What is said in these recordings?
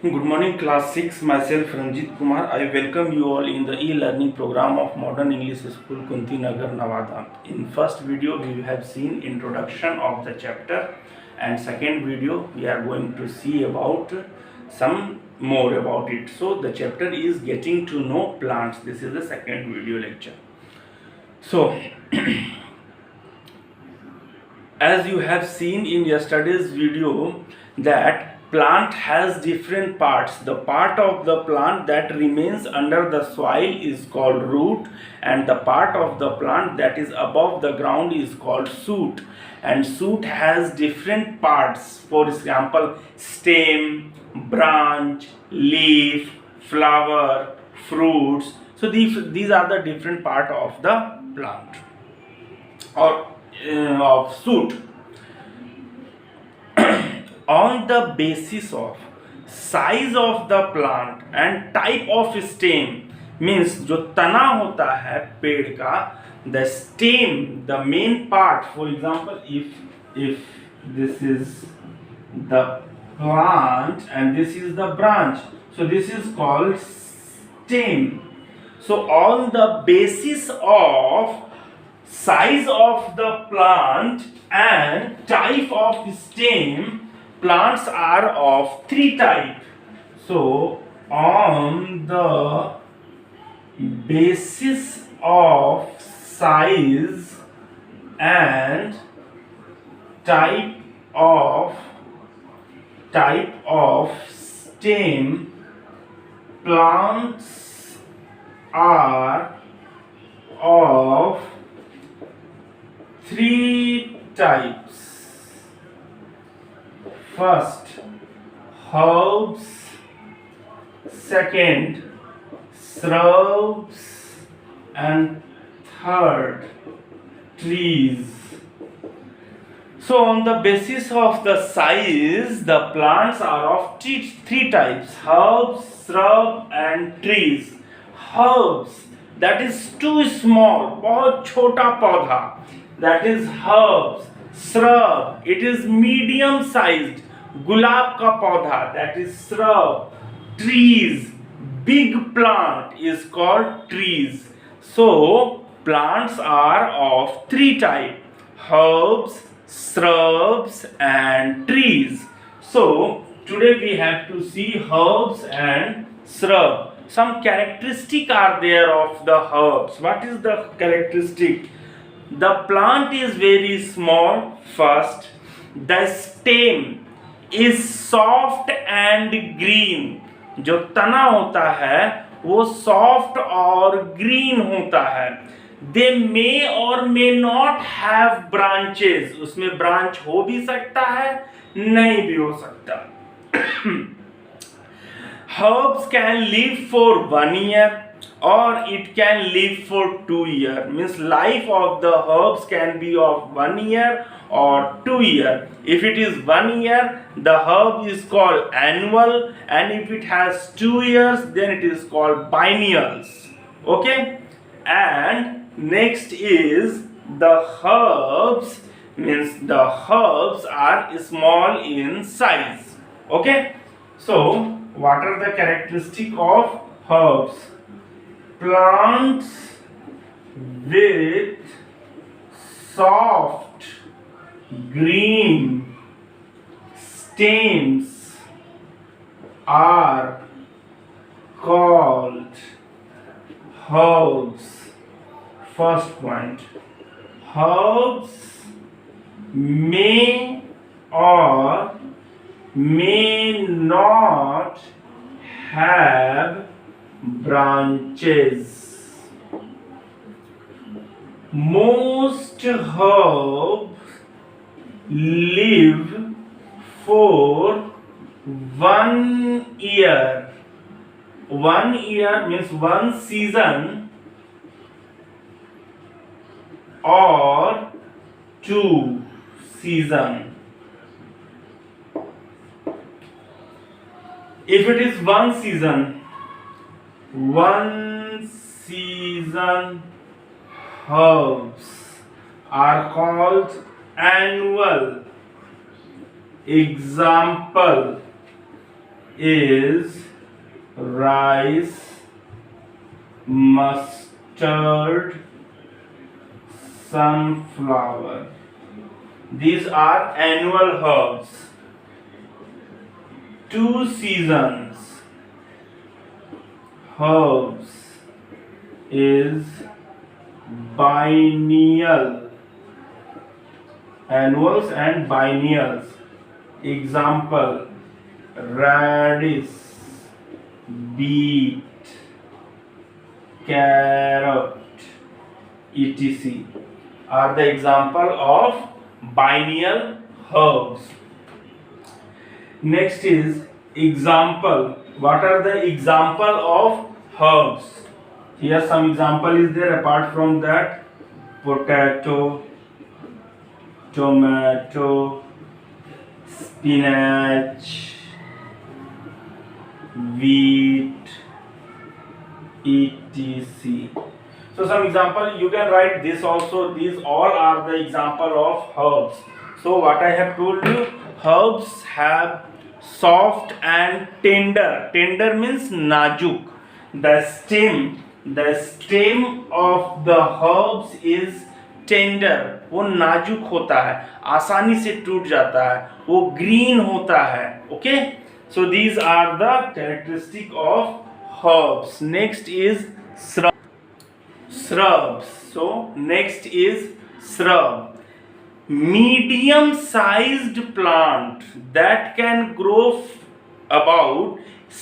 Good morning, class 6. Myself Ranjit Kumar. I welcome you all in the e-learning program of Modern English School, Kunti Nagar, Nevada. In first video, we have seen introduction of the chapter, and second video, we are going to see about some more about it. So the chapter is getting to know plants. This is the second video lecture. So as you have seen in yesterday's video that plant has different parts. The part of the plant that remains under the soil is called root, and the part of the plant that is above the ground is called shoot. And shoot has different parts, for example stem, branch, leaf, flower, fruits. So these are the different part of the plant or of shoot. On the basis of size of the plant and type of stem, means जो तना होता है पेड़ का, the stem, the main part, for example if this is the plant and this is the branch, so this is called stem. So on the basis of size of the plant and type of stem, plants are of three types. So on the basis of size and type of stem, plants are of three types. First, herbs. Second, shrubs. And third, trees. So on the basis of the size, the plants are of three types: herbs, shrub and trees. Herbs, that is too small, बहुत छोटा पौधा, that is herbs. Shrub, it is medium sized, गुलाब का पौधा, that is shrub. Trees, big plant is called trees. So plants are of three types: herbs, shrubs and trees. So today we have to see herbs and shrub. Some characteristic are there of the herbs. What is the characteristic? The plant is very small. First, the stem is soft and green. जो तना होता है वो soft और green होता है. They may or may not have branches. उसमें branch हो भी सकता है, नहीं भी हो सकता. Herbs can live for 1 year or it can live for 2 years. Means life of the herbs can be of 1 year or 2 years. If it is 1 year, the herb is called annual, and if it has 2 years, then it is called biennials. Okay? And next is the herbs, means the herbs are small in size. Okay? So what are the characteristics of herbs? Plants with soft green stems are called herbs. First point, herbs may or may not have branches. Most herbs live for 1 year. 1 year means 1 season or 2 seasons. If it is 1 season, herbs are called annual. Example, is rice, mustard, sunflower. These are annual herbs. 2 seasons herbs is biennial. Annuals and biennials. Example: radish, beet, carrot, etc. are the example of biennial herbs. Next is example. What are the example of herbs? Here some example is there. Apart from that, potato, tomato, spinach, wheat, etc. So some example you can write this also. These all are the example of herbs. So what I have told you, herbs have soft and tender. Tender means najuk. The stem of the herbs is tender, वो नाजुक होता है, आसानी से टूट जाता है, वो ग्रीन होता है. Okay, so these are the characteristic of herbs. Next is shrubs. So next is shrub. Medium sized plant that can grow about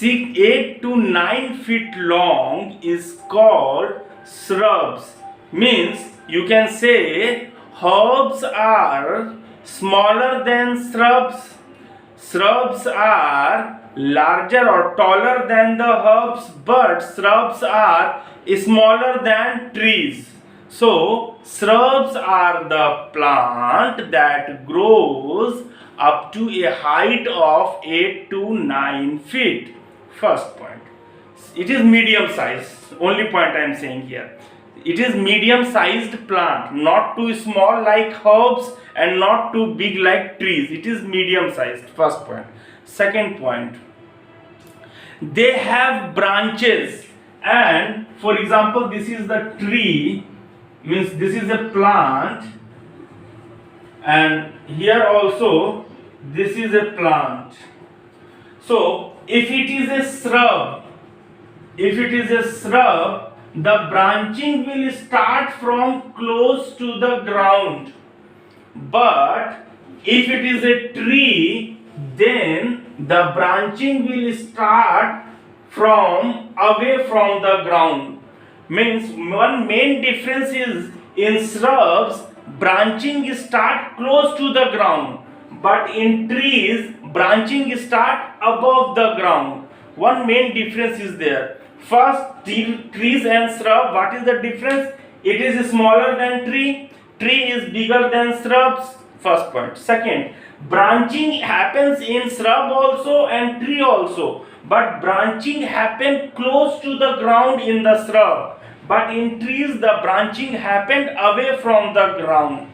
8 to 9 feet long is called shrubs. Means you can say herbs are smaller than shrubs. Shrubs are larger or taller than the herbs, but shrubs are smaller than trees. So shrubs are the plant that grows up to a height of 8 to 9 feet. First point. It is medium size. Only point I am saying here. It is medium sized plant, not too small like herbs and not too big like trees. It is medium sized. First point. Second point. They have branches, and for example, this is the tree, means this is a plant, and here also this is a plant. So if it is a shrub, the branching will start from close to the ground. But if it is a tree, then the branching will start from away from the ground. Means one main difference is in shrubs, branching start close to the ground, but in trees, branching start above the ground. One main difference is there. First, trees and shrub, what is the difference? It is smaller than tree. Tree is bigger than shrubs. First point. Second, branching happens in shrub also and tree also, but branching happen close to the ground in the shrub, but in trees the branching happened away from the ground.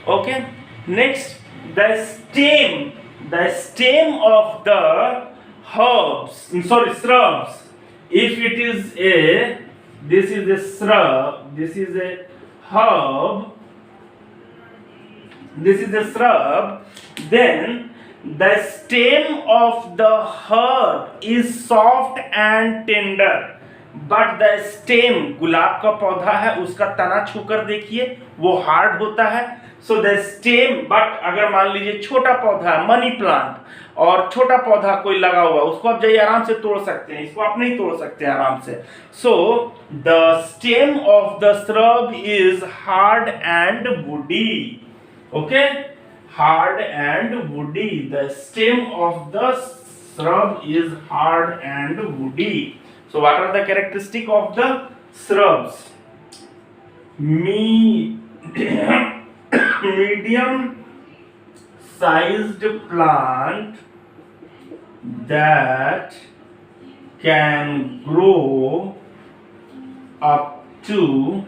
Okay. Next, the stem of the shrubs. If it is this is a shrub, this is a herb, this is a shrub, then the stem of the herb is soft and tender, but the stem, गुलाब का पौधा है, उसका तना छूकर देखिए, वो hard होता है. So the stem, but अगर मान लीजिए छोटा पौधा है, मनी प्लांट, और छोटा पौधा कोई लगा हुआ, उसको आप जाइए आराम से तोड़ सकते हैं, इसको आप नहीं तोड़ सकते हैं आराम से. So the stem of the shrub is hard and woody. Okay, hard and woody. The stem of the shrub is hard and woody. So what are the characteristics of the shrubs? Medium sized plant that can grow up to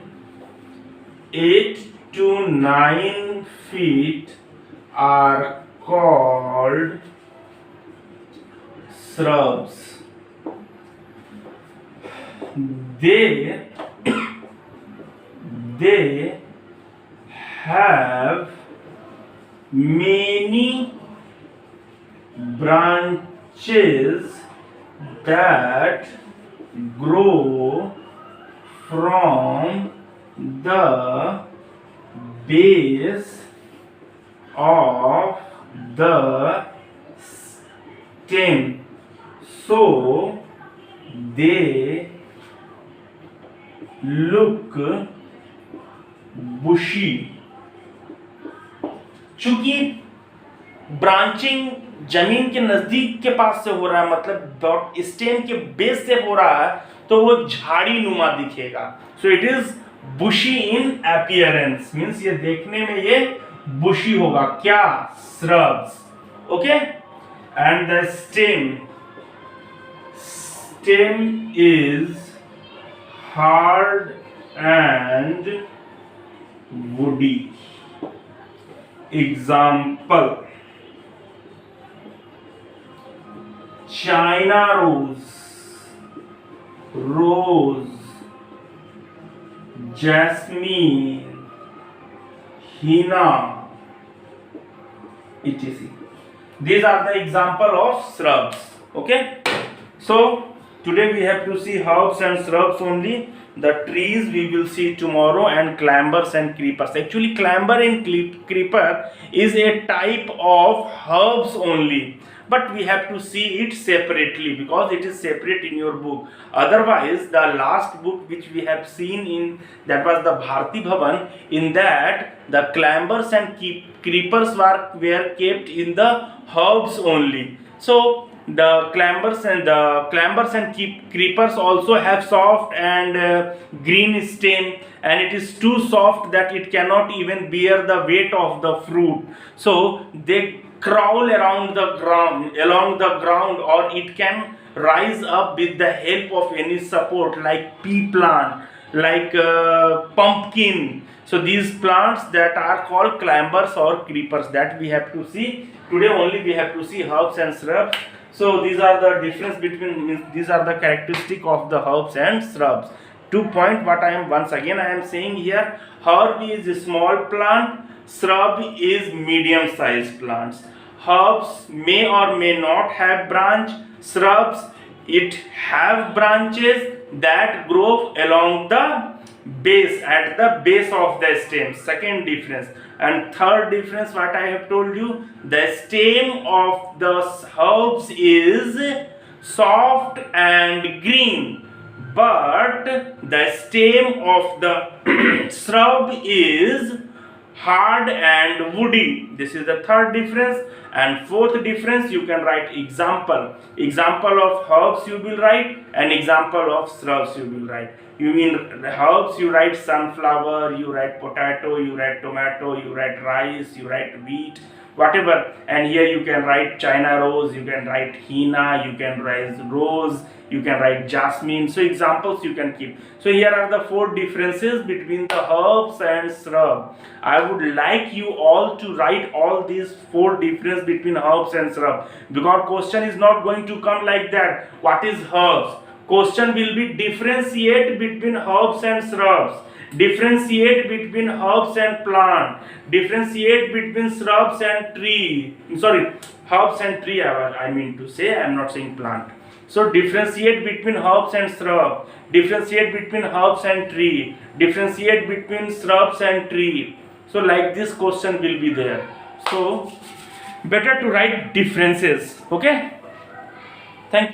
8 to 9 feet are called shrubs. They have many branches that grow from the base of the stem, so they look bushy. चूंकि branching जमीन के नजदीक के पास से हो रहा है, मतलब स्टेम के बेस से हो रहा है, तो वो झाड़ी नुमा दिखेगा. So it is bushy in appearance, means ये देखने में ये बुशी होगा. क्या? Shrubs. Okay. And the stem is hard and woody. Example: China rose, jasmine, henna, etc. These are the example of shrubs. Okay. So today we have to see herbs and shrubs only. The trees we will see tomorrow, and clambers and creepers. Actually, clamber and creeper is a type of herbs only, but we have to see it separately because it is separate in your book. Otherwise, the last book which we have seen in, that was the Bharti Bhavan, in that the clambers and creepers were kept in the herbs only. So the clambers and creepers also have soft and green stem, and it is too soft that it cannot even bear the weight of the fruit, so they crawl along the ground, or it can rise up with the help of any support like pea plant, like pumpkin. So these plants that are called clambers or creepers, that we have to see today. Only we have to see herbs and shrubs. So these are the difference between, these are the characteristic of the herbs and shrubs. 2 point what I am saying here: herb is a small plant, shrub is medium sized plants. Herbs may or may not have branch. Shrubs, it have branches that grow along the base, at the base of the stem. Second difference. And third difference, what I have told you, the stem of the herbs is soft and green, but the stem of the shrub is hard and woody. This is the third difference. And fourth difference, you can write example of herbs you will write, and example of shrubs you will write. You mean herbs, you write sunflower, you write potato, you write tomato, you write rice, you write wheat, whatever. And here you can write China rose, you can write henna, you can write rose, you can write jasmine. So examples you can keep. So here are the 4 differences between the herbs and shrub. I would like you all to write all these 4 differences between herbs and shrub, because question is not going to come like that. What is herbs? Question will be differentiate between herbs and shrubs, differentiate between herbs and plant, differentiate between shrubs and tree. Sorry, herbs and tree I mean to say, I am not saying plant. So differentiate between herbs and shrub, differentiate between herbs and tree, differentiate between shrubs and tree. So like this question will be there. So better to write differences. Okay.